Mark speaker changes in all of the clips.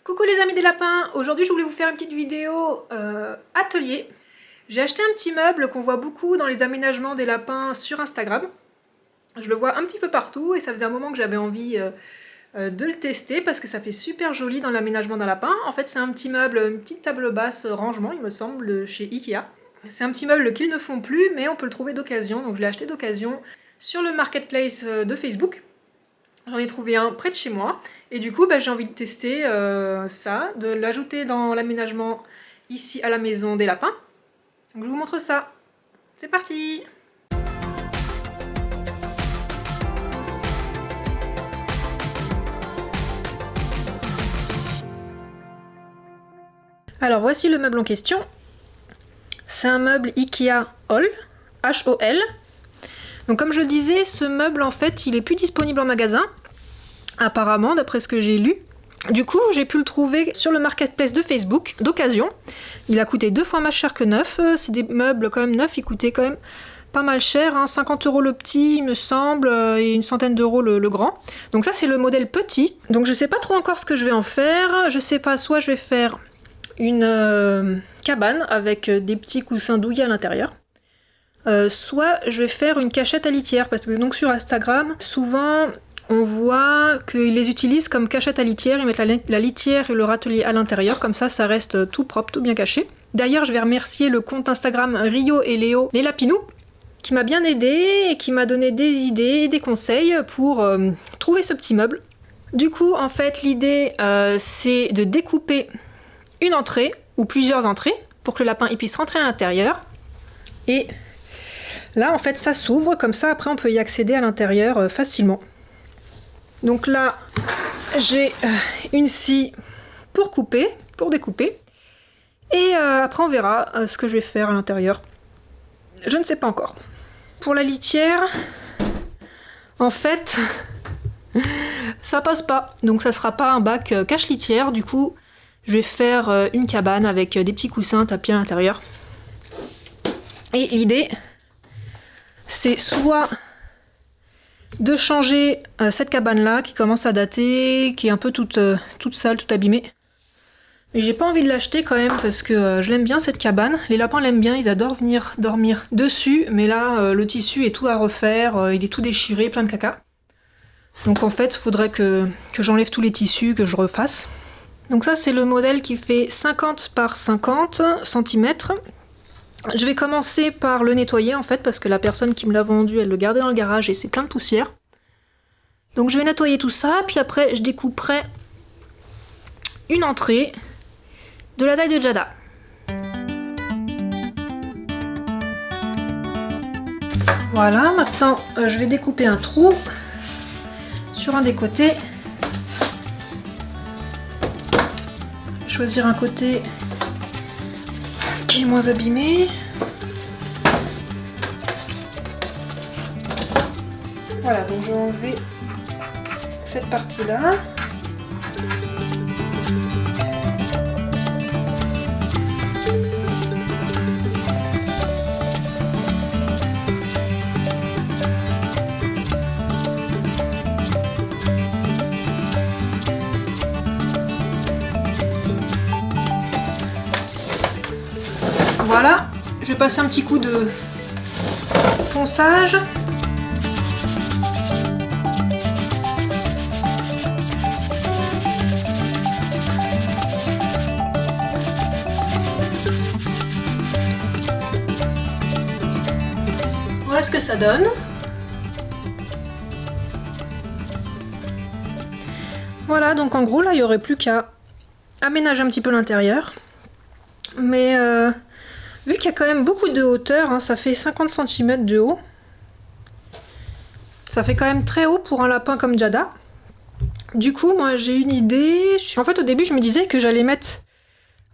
Speaker 1: Coucou les amis des lapins, aujourd'hui je voulais vous faire une petite vidéo atelier. J'ai acheté un petit meuble qu'on voit beaucoup dans les aménagements des lapins sur Instagram. Je le vois un petit peu partout et ça faisait un moment que j'avais envie de le tester parce que ça fait super joli dans l'aménagement d'un lapin. En fait c'est un petit meuble, une petite table basse rangement il me semble, chez Ikea. C'est un petit meuble qu'ils ne font plus mais on peut le trouver d'occasion, donc je l'ai acheté d'occasion sur le marketplace de Facebook. J'en ai trouvé un près de chez moi et du coup j'ai envie de tester ça, de l'ajouter dans l'aménagement ici à la maison des lapins. Donc je vous montre ça. C'est parti! Alors voici le meuble en question. C'est un meuble Ikea Hol, H-O-L. Donc comme je le disais, ce meuble en fait il est plus disponible en magasin, apparemment d'après ce que j'ai lu. Du coup j'ai pu le trouver sur le marketplace de Facebook d'occasion. Il a coûté 2 fois moins cher que neuf. C'est des meubles quand même neufs, ils coûtaient quand même pas mal cher, hein. 50 € le petit il me semble, et une centaine d'euros le grand. Donc ça c'est le modèle petit. Donc je sais pas trop encore ce que je vais en faire. Je sais pas, soit je vais faire une cabane avec des petits coussins douillet à l'intérieur. Soit je vais faire une cachette à litière, parce que donc sur Instagram, souvent on voit qu'ils les utilisent comme cachette à litière, ils mettent la litière et le râtelier à l'intérieur, comme ça reste tout propre, tout bien caché. D'ailleurs je vais remercier le compte Instagram Rio et Léo les Lapinous, qui m'a bien aidé et qui m'a donné des idées et des conseils pour trouver ce petit meuble. Du coup en fait l'idée c'est de découper une entrée, ou plusieurs entrées, pour que le lapin il puisse rentrer à l'intérieur. Et là, en fait, ça s'ouvre, comme ça, après, on peut y accéder à l'intérieur facilement. Donc là, j'ai une scie pour couper, pour découper. Et après, on verra ce que je vais faire à l'intérieur. Je ne sais pas encore. Pour la litière, en fait, ça passe pas. Donc ça sera pas un bac cache-litière. Du coup, je vais faire une cabane avec des petits coussins tapis à l'intérieur. Et l'idée, c'est soit de changer cette cabane là qui commence à dater, qui est un peu toute sale, toute abîmée. Mais j'ai pas envie de l'acheter quand même parce que je l'aime bien cette cabane. Les lapins l'aiment bien, ils adorent venir dormir dessus. Mais là, le tissu est tout à refaire, il est tout déchiré, plein de caca. Donc en fait, il faudrait que j'enlève tous les tissus, que je refasse. Donc ça c'est le modèle qui fait 50 par 50 cm. Je vais commencer par le nettoyer en fait parce que la personne qui me l'a vendu elle le gardait dans le garage et c'est plein de poussière. Donc je vais nettoyer tout ça, puis après je découperai une entrée de la taille de Jada. Voilà, maintenant je vais découper un trou sur un des côtés. Choisir un côté qui est moins abîmé. Voilà, donc je vais enlever cette partie-là. Voilà, je vais passer un petit coup de ponçage. Voilà ce que ça donne. Voilà, donc en gros là il n'y aurait plus qu'à aménager un petit peu l'intérieur. Mais vu qu'il y a quand même beaucoup de hauteur, hein, ça fait 50 cm de haut. Ça fait quand même très haut pour un lapin comme Jada. Du coup, moi j'ai une idée. En fait, au début, je me disais que j'allais mettre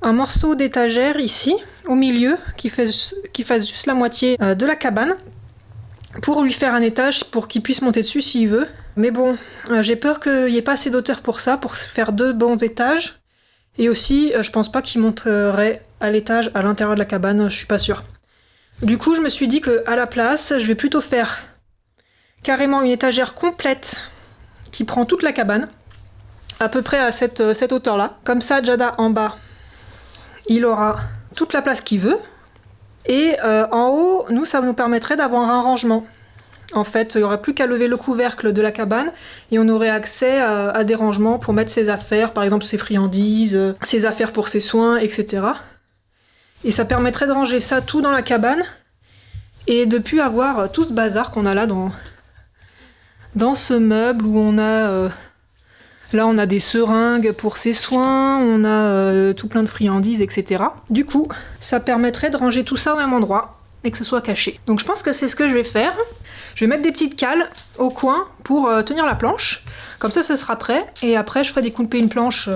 Speaker 1: un morceau d'étagère ici, au milieu, qui fasse juste la moitié de la cabane, pour lui faire un étage, pour qu'il puisse monter dessus s'il veut. Mais bon, j'ai peur qu'il n'y ait pas assez d'hauteur pour ça, pour faire 2 bons étages. Et aussi, je pense pas qu'il monterait à l'étage à l'intérieur de la cabane, je suis pas sûre. Du coup, je me suis dit que à la place, je vais plutôt faire carrément une étagère complète qui prend toute la cabane, à peu près à cette hauteur-là. Comme ça, Jada en bas, il aura toute la place qu'il veut. Et en haut, nous, ça nous permettrait d'avoir un rangement. En fait, il n'y aurait plus qu'à lever le couvercle de la cabane et on aurait accès à des rangements pour mettre ses affaires, par exemple ses friandises, ses affaires pour ses soins, etc. Et ça permettrait de ranger ça tout dans la cabane et de plus avoir tout ce bazar qu'on a là dans ce meuble où on a... là, on a des seringues pour ses soins, on a tout plein de friandises, etc. Du coup, ça permettrait de ranger tout ça au même endroit et que ce soit caché. Donc je pense que c'est ce que je vais faire. Je vais mettre des petites cales au coin pour tenir la planche. Comme ça, ce sera prêt. Et après, je ferai découper une planche.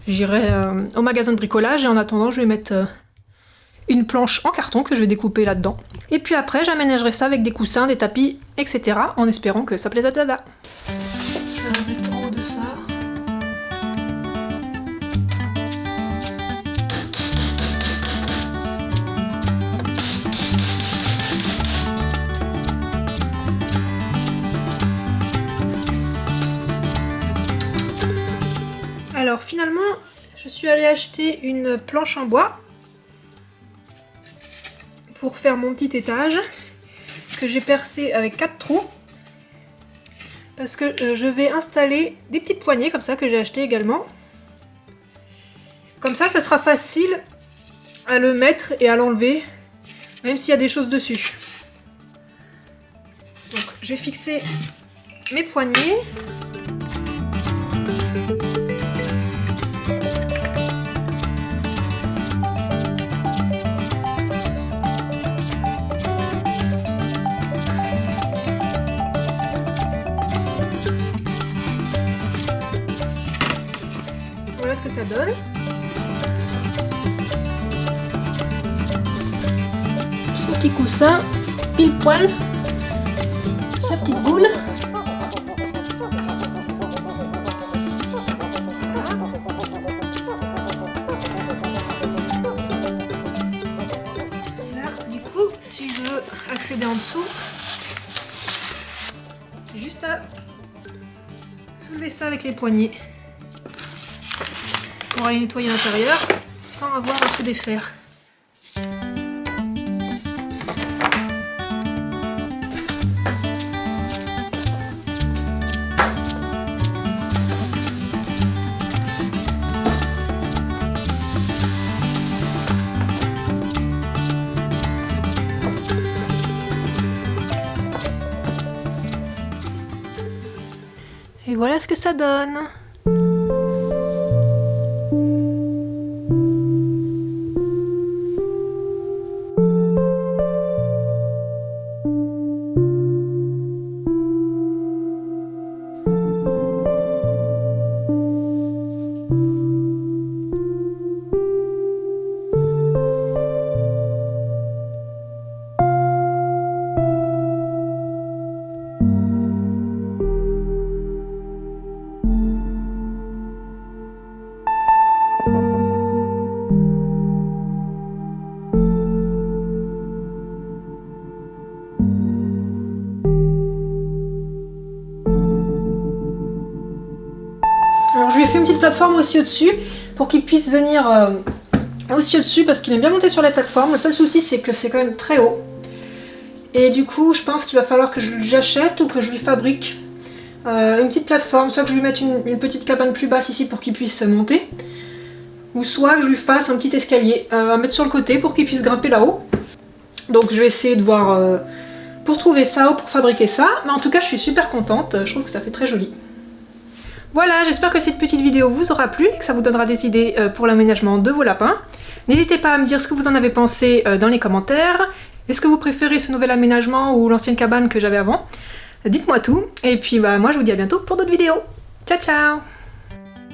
Speaker 1: J'irai au magasin de bricolage. Et en attendant, je vais mettre une planche en carton que je vais découper là-dedans. Et puis après, j'aménagerai ça avec des coussins, des tapis, etc. En espérant que ça plaise à Jada. Je vais mettre en haut de ça. Alors finalement, je suis allée acheter une planche en bois pour faire mon petit étage que j'ai percé avec 4 trous parce que je vais installer des petites poignées comme ça que j'ai acheté également. Comme ça sera facile à le mettre et à l'enlever même s'il y a des choses dessus. Donc je vais fixer mes poignées. Voilà ce que ça donne. Son petit coussin, pile poil, sa petite boule. Et là, du coup, si je veux accéder en dessous, j'ai juste à soulever ça avec les poignets. Pour aller nettoyer l'intérieur sans avoir à se défaire. Et voilà ce que ça donne. Alors je lui ai fait une petite plateforme aussi au-dessus pour qu'il puisse venir aussi au-dessus parce qu'il aime bien monter sur les plateformes. Le seul souci c'est que c'est quand même très haut. Et du coup je pense qu'il va falloir que j'achète ou que je lui fabrique une petite plateforme. Soit que je lui mette une petite cabane plus basse ici pour qu'il puisse monter. Ou soit que je lui fasse un petit escalier à mettre sur le côté pour qu'il puisse grimper là-haut. Donc je vais essayer de voir pour trouver ça ou pour fabriquer ça. Mais en tout cas je suis super contente, je trouve que ça fait très joli. Voilà, j'espère que cette petite vidéo vous aura plu et que ça vous donnera des idées pour l'aménagement de vos lapins. N'hésitez pas à me dire ce que vous en avez pensé dans les commentaires. Est-ce que vous préférez ce nouvel aménagement ou l'ancienne cabane que j'avais avant? Dites-moi tout. Et puis bah, moi je vous dis à bientôt pour d'autres vidéos. Ciao ciao!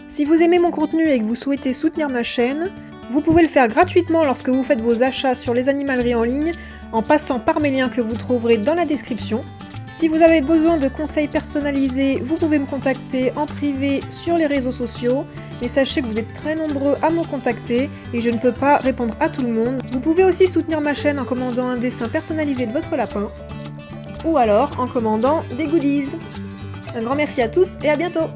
Speaker 1: Si vous aimez mon contenu et que vous souhaitez soutenir ma chaîne, vous pouvez le faire gratuitement lorsque vous faites vos achats sur les animaleries en ligne en passant par mes liens que vous trouverez dans la description. Si vous avez besoin de conseils personnalisés, vous pouvez me contacter en privé sur les réseaux sociaux. Et sachez que vous êtes très nombreux à me contacter et je ne peux pas répondre à tout le monde. Vous pouvez aussi soutenir ma chaîne en commandant un dessin personnalisé de votre lapin. Ou alors en commandant des goodies. Un grand merci à tous et à bientôt!